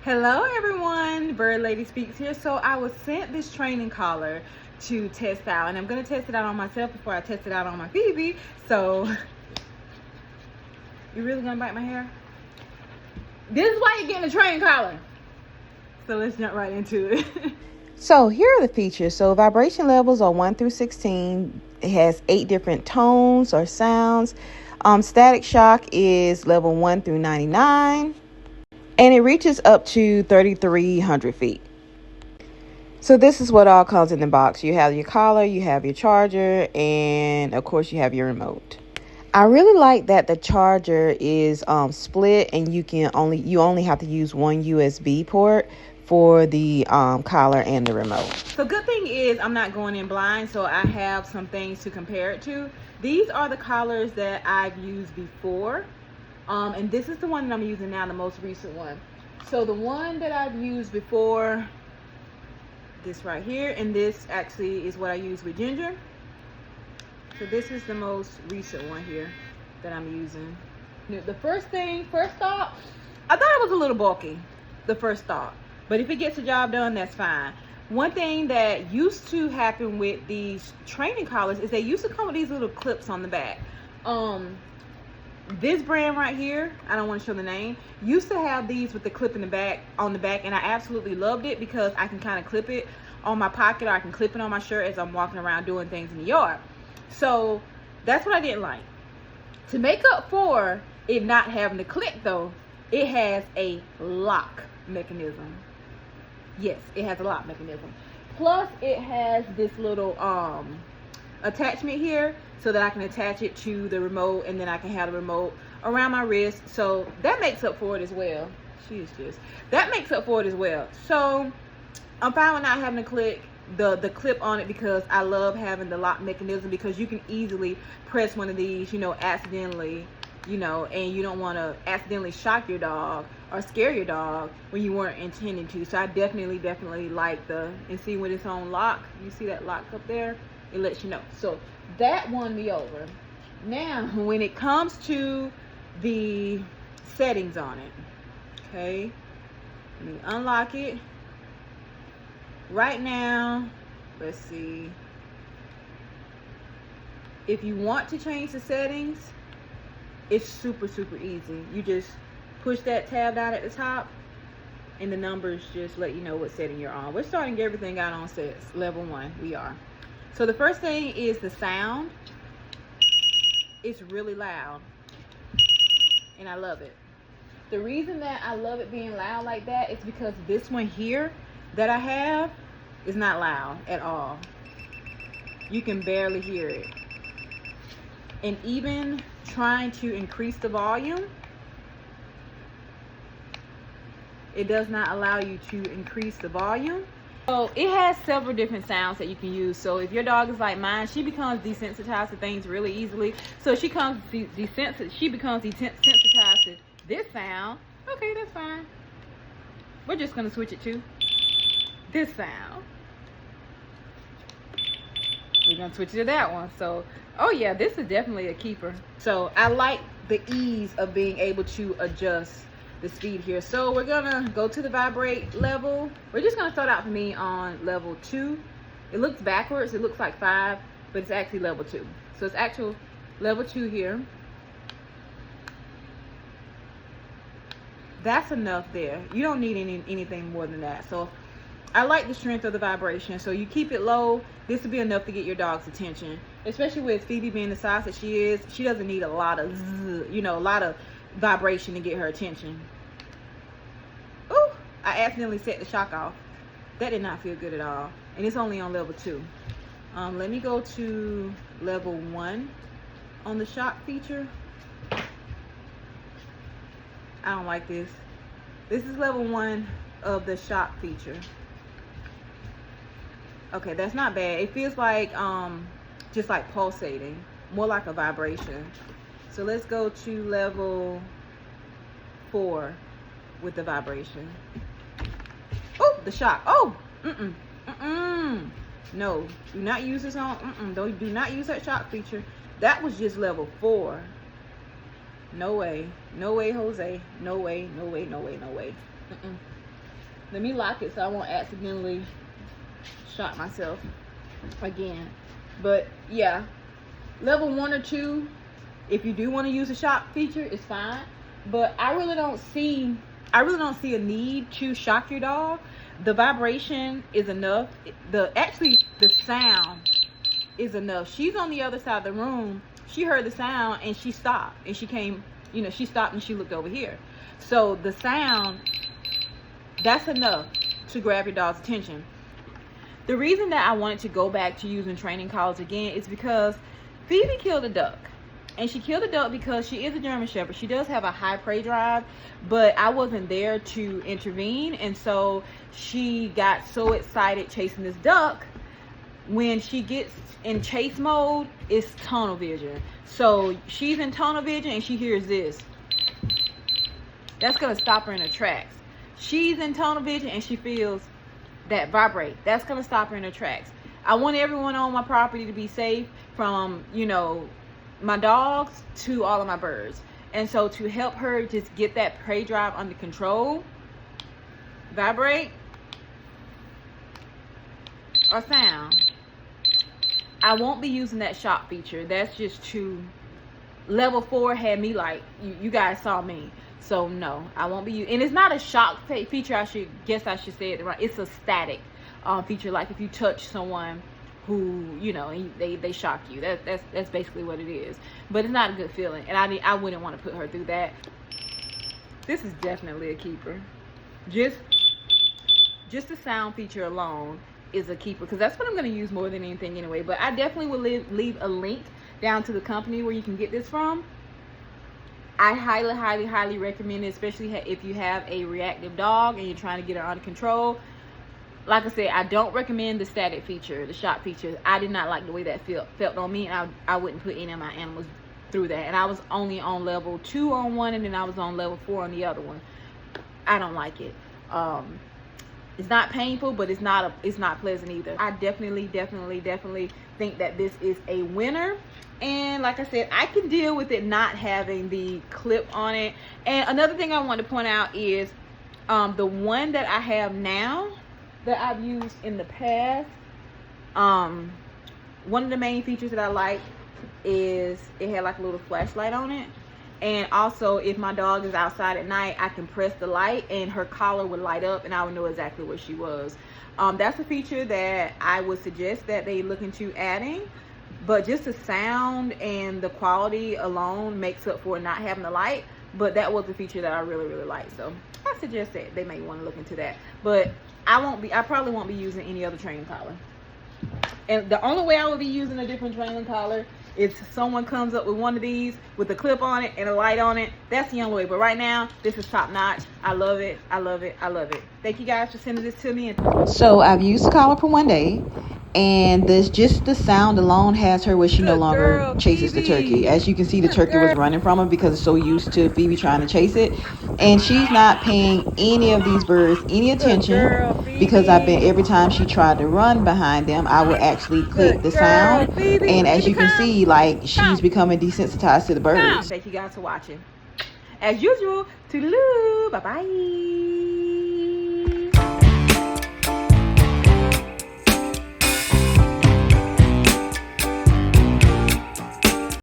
Hello everyone, Bird Lady Speaks here. So I was sent this training collar to test out, and I'm going to test it out on myself before I test it out on my Phoebe. So, you really going to bite my hair? This is why you're getting a training collar. So let's jump right into it. So here are the features. So vibration levels are 1 through 16. It has 8 different tones or sounds. Static shock is level 1 through 99. And it reaches up to 3,300 feet. So this is what all comes in the box. You have your collar, you have your charger, and of course you have your remote. I really like that the charger is split, and you only have to use one USB port for the collar and the remote. So good thing is I'm not going in blind, so I have some things to compare it to. These are the collars that I've used before. And this is the one that I'm using now, the most recent one. So the one that I've used before, this right here, and this actually is what I use with Ginger. So this is the most recent one here that I'm using. The first thought, I thought it was a little bulky, the first thought. But if it gets the job done, that's fine. One thing that used to happen with these training collars is they used to come with these little clips on the back. This brand right here, I don't want to show the name, used to have these with the clip in the back, on the back, and I absolutely loved it because I can kind of clip it on my pocket, or I can clip it on my shirt as I'm walking around doing things in the yard. So that's what I didn't like. To make up for it not having the clip though, it has a lock mechanism. Yes, it has a lock mechanism. Plus it has this little attachment here so that I can attach it to the remote, and then I can have the remote around my wrist. So that makes up for it as well. That makes up for it as well. So I'm fine with not having to click the clip on it because I love having the lock mechanism, because you can easily press one of these, accidentally, and you don't want to accidentally shock your dog or scare your dog when you weren't intending to. So I definitely like and see when it's on lock, you see that lock up there, it lets you know. So that won me over. Now when it comes to the settings on it, okay, let me unlock it. Right now, let's see, if you want to change the settings, it's super easy. You just push that tab down at the top, and the numbers just let you know what setting you're on. We're starting everything out on sets level 1. We are. So the first thing is the sound. It's really loud, and I love it. The reason that I love it being loud like that is because this one here that I have is not loud at all. You can barely hear it. And even trying to increase the volume, it does not allow you to increase the volume. So it has several different sounds that you can use. So if your dog is like mine, she becomes desensitized to things really easily. So she becomes desensitized to this sound. Okay, that's fine. We're just gonna switch it to this sound. We're gonna switch it to that one. So, oh yeah, this is definitely a keeper. So I like the ease of being able to adjust the speed here. So we're gonna go to the vibrate level. We're just gonna start out for me on level 2. It looks backwards, it looks like 5, but it's actually level 2. So it's actual level 2 here. That's enough there. You don't need anything more than that. So I like the strength of the vibration. So you keep it low. This will be enough to get your dog's attention, especially with Phoebe being the size that she is. She doesn't need a lot of a lot of vibration to get her attention. Ooh, I accidentally set the shock off. That did not feel good at all, and it's only on level 2. Let me go to level 1 on the shock feature. I don't like this. This is level 1 of the shock feature. Okay, that's not bad. It feels like just like pulsating, more like a vibration. So let's go to level 4 with the vibration. Oh, the shock. Oh, no, do not use this on. Do not use that shock feature. That was just level 4. No way. No way, Jose. No way, no way, no way, no way. Let me lock it so I won't accidentally shot myself again. But yeah, level 1 or 2, if you do want to use a shock feature, it's fine. But I really don't see a need to shock your dog. The vibration is enough. Actually the sound is enough. She's on the other side of the room. She heard the sound and she stopped, and she came, you know, she stopped and she looked over here. So the sound, that's enough to grab your dog's attention. The reason that I wanted to go back to using training collars again is because Phoebe killed a duck. And she killed a duck because she is a German Shepherd. She does have a high prey drive, but I wasn't there to intervene. And so she got so excited chasing this duck. When she gets in chase mode, it's tunnel vision. So she's in tunnel vision and she hears this. That's going to stop her in her tracks. She's in tunnel vision and she feels that vibrate. That's going to stop her in her tracks. I want everyone on my property to be safe from, you know, my dogs to all of my birds. And so to help her just get that prey drive under control, vibrate or sound, I won't be using that shock feature. That's just too, level 4 had me like, you guys saw me. So no, I won't be using, and it's not a shock feature. I should say it right. It's a static feature. Like if you touch someone who, you know, they shock you, that's basically what it is. But it's not a good feeling, and I wouldn't want to put her through that. This is definitely a keeper. Just the sound feature alone is a keeper, because that's what I'm going to use more than anything anyway. But I definitely will leave a link down to the company where you can get this from. I highly recommend it, especially if you have a reactive dog and you're trying to get her under control. Like I said, I don't recommend the static feature, the shock feature. I did not like the way that felt on me, and I wouldn't put any of my animals through that. And I was only on level 2 on one, and then I was on level 4 on the other one. I don't like it. It's not painful, but it's not pleasant either. I definitely think that this is a winner. And like I said, I can deal with it not having the clip on it. And another thing I want to point out is the one that I have now that I've used in the past, one of the main features that I like is it had like a little flashlight on it. And also, if my dog is outside at night, I can press the light and her collar would light up and I would know exactly where she was. That's a feature that I would suggest that they look into adding. But just the sound and the quality alone makes up for not having the light. But that was a feature that I really like. So I suggest that they may want to look into that. But I probably won't be using any other training collar. And the only way I would be using a different training collar is someone comes up with one of these with a clip on it and a light on it. That's the only way. But right now, this is top notch. I love it. Thank you guys for sending this to me. So I've used the collar for one day, and just the sound alone has her where she no longer chases the turkey. As you can see, the turkey was running from her because it's so used to Phoebe trying to chase it, and she's not paying any of these birds any attention, because every time she tried to run behind them, I would actually click the sound, and as you can see, like, she's becoming desensitized to the birds. Thank you guys for watching. As usual, toodaloo, bye bye.